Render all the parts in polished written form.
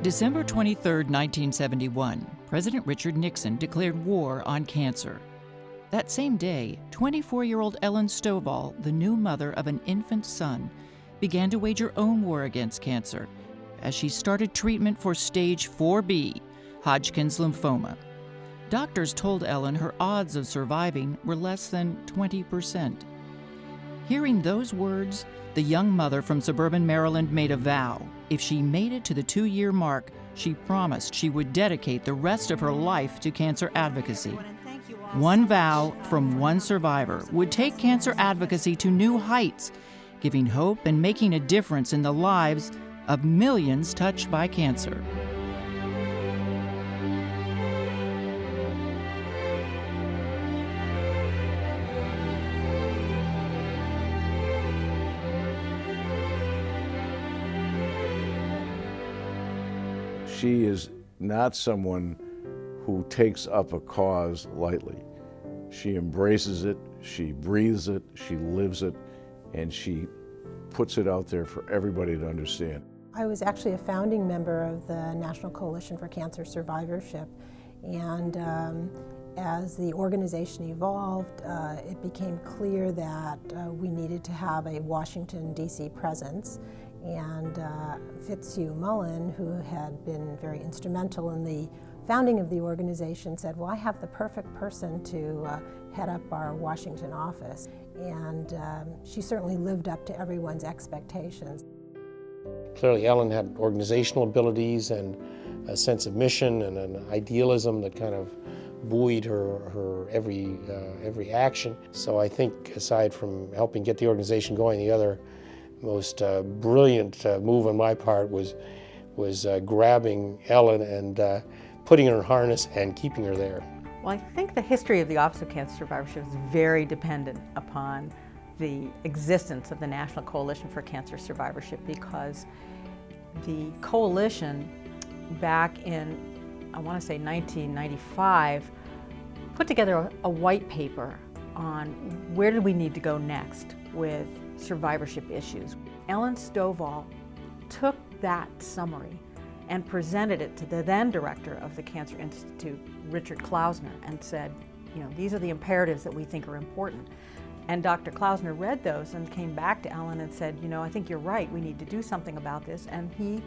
December 23, 1971, President Richard Nixon declared war on cancer. That same day, 24-year-old Ellen Stovall, the new mother of an infant son, began to wage her own war against cancer as she started treatment for stage 4B, Hodgkin's lymphoma. Doctors told Ellen her odds of surviving were less than 20%. Hearing those words, the young mother from suburban Maryland made a vow. If she made it to the 2-year mark, she promised she would dedicate the rest of her life to cancer advocacy. One vow from one survivor would take cancer advocacy to new heights, giving hope and making a difference in the lives of millions touched by cancer. She is not someone who takes up a cause lightly. She embraces it, she breathes it, she lives it, and she puts it out there for everybody to understand. I was actually a founding member of the National Coalition for Cancer Survivorship, and as the organization evolved, it became clear that we needed to have a Washington, D.C. presence. And Fitzhugh Mullan, who had been very instrumental in the founding of the organization, said, well, I have the perfect person to head up our Washington office. And she certainly lived up to everyone's expectations. Clearly Ellen had organizational abilities and a sense of mission and an idealism that kind of buoyed her every action. So I think aside from helping get the organization going, the other most brilliant move on my part was grabbing Ellen and putting her in harness and keeping her there. Well, I think the history of the Office of Cancer Survivorship is very dependent upon the existence of the National Coalition for Cancer Survivorship, because the coalition back in, I want to say 1995, put together a white paper on where did we need to go next with survivorship issues. Ellen Stovall took that summary and presented it to the then director of the Cancer Institute, Richard Klausner, and said, these are the imperatives that we think are important. And Dr. Klausner read those and came back to Ellen and said, I think you're right, we need to do something about this. And he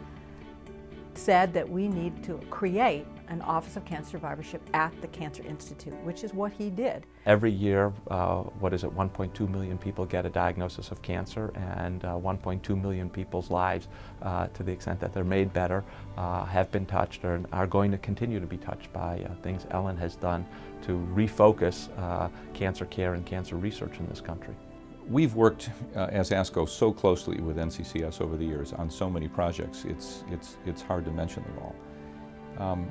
said that we need to create an Office of Cancer Survivorship at the Cancer Institute, which is what he did. Every year, 1.2 million people get a diagnosis of cancer, and 1.2 million people's lives, to the extent that they're made better, have been touched and are going to continue to be touched by things Ellen has done to refocus cancer care and cancer research in this country. We've worked as ASCO so closely with NCCS over the years on so many projects, it's hard to mention them all.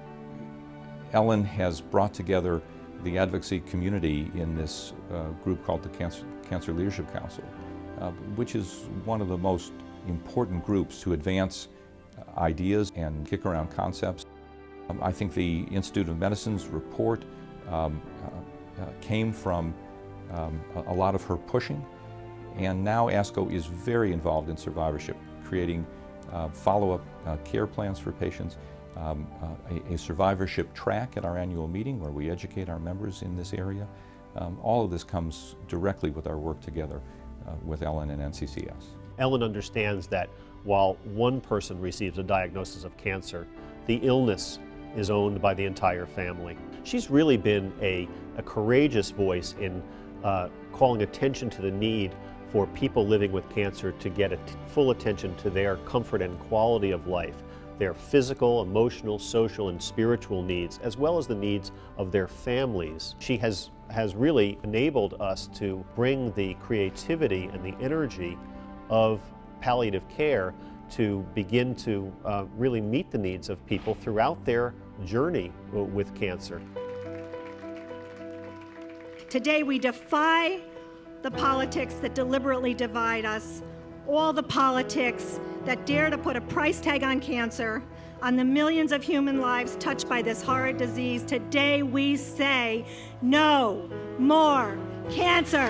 Ellen has brought together the advocacy community in this group called the Cancer Leadership Council, which is one of the most important groups to advance ideas and kick around concepts. I think the Institute of Medicine's report came from a lot of her pushing, and now ASCO is very involved in survivorship, creating follow-up care plans for patients, a survivorship track at our annual meeting where we educate our members in this area. All of this comes directly with our work together with Ellen and NCCS. Ellen understands that while one person receives a diagnosis of cancer, the illness is owned by the entire family. She's really been a courageous voice in calling attention to the need for people living with cancer to get full attention to their comfort and quality of life, their physical, emotional, social, and spiritual needs, as well as the needs of their families. She has really enabled us to bring the creativity and the energy of palliative care to begin to really meet the needs of people throughout their journey with cancer. Today we defy the politics that deliberately divide us, all the politics that dare to put a price tag on cancer, on the millions of human lives touched by this horrid disease. Today we say, no more cancer.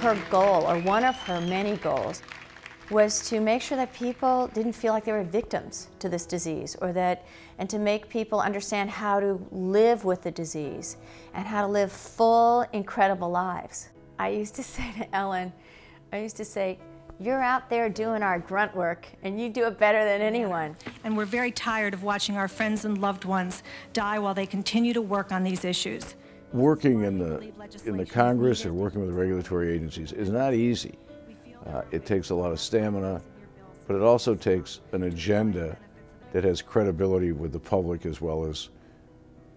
Her goal, or one of her many goals, was to make sure that people didn't feel like they were victims to this disease, and to make people understand how to live with the disease and how to live full, incredible lives. I used to say to Ellen, you're out there doing our grunt work, and you do it better than anyone. And we're very tired of watching our friends and loved ones die while they continue to work on these issues. Working in the Congress or working with the regulatory agencies is not easy. It takes a lot of stamina, but it also takes an agenda that has credibility with the public as well as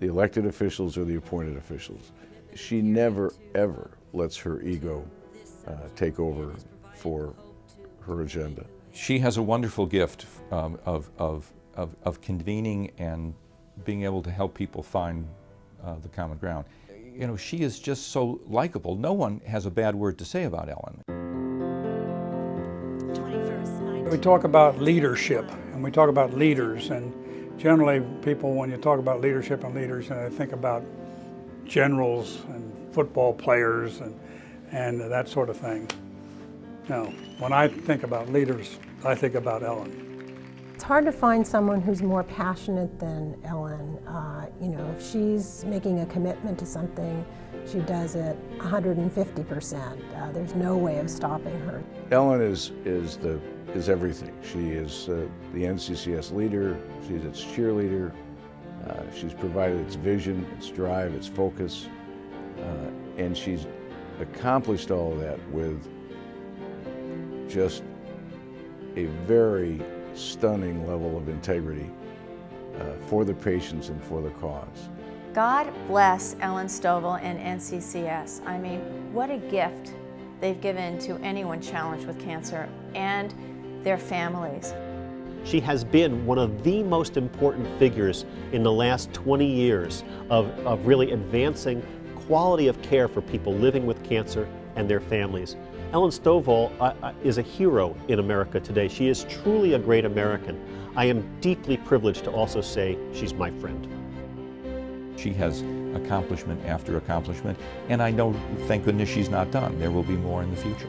the elected officials or the appointed officials. She never, ever lets her ego take over for her agenda. She has a wonderful gift of convening and being able to help people find the common ground. You know, she is just so likable. No one has a bad word to say about Ellen. We talk about leadership, and we talk about leaders, and generally people, when you talk about leadership and leaders, they think about generals and football players and that sort of thing. No, when I think about leaders, I think about Ellen. It's hard to find someone who's more passionate than Ellen. If she's making a commitment to something, she does it 150%. There's no way of stopping her. Ellen is everything. She is the NCCS leader. She's its cheerleader. She's provided its vision, its drive, its focus, and she's accomplished all of that with just a very stunning level of integrity for the patients and for the cause. God bless Ellen Stovall and NCCS. I mean, what a gift they've given to anyone challenged with cancer and their families. She has been one of the most important figures in the last 20 years of really advancing quality of care for people living with cancer and their families. Ellen Stovall is a hero in America today. She is truly a great American. I am deeply privileged to also say she's my friend. She has accomplishment after accomplishment, and I know, thank goodness, she's not done. There will be more in the future.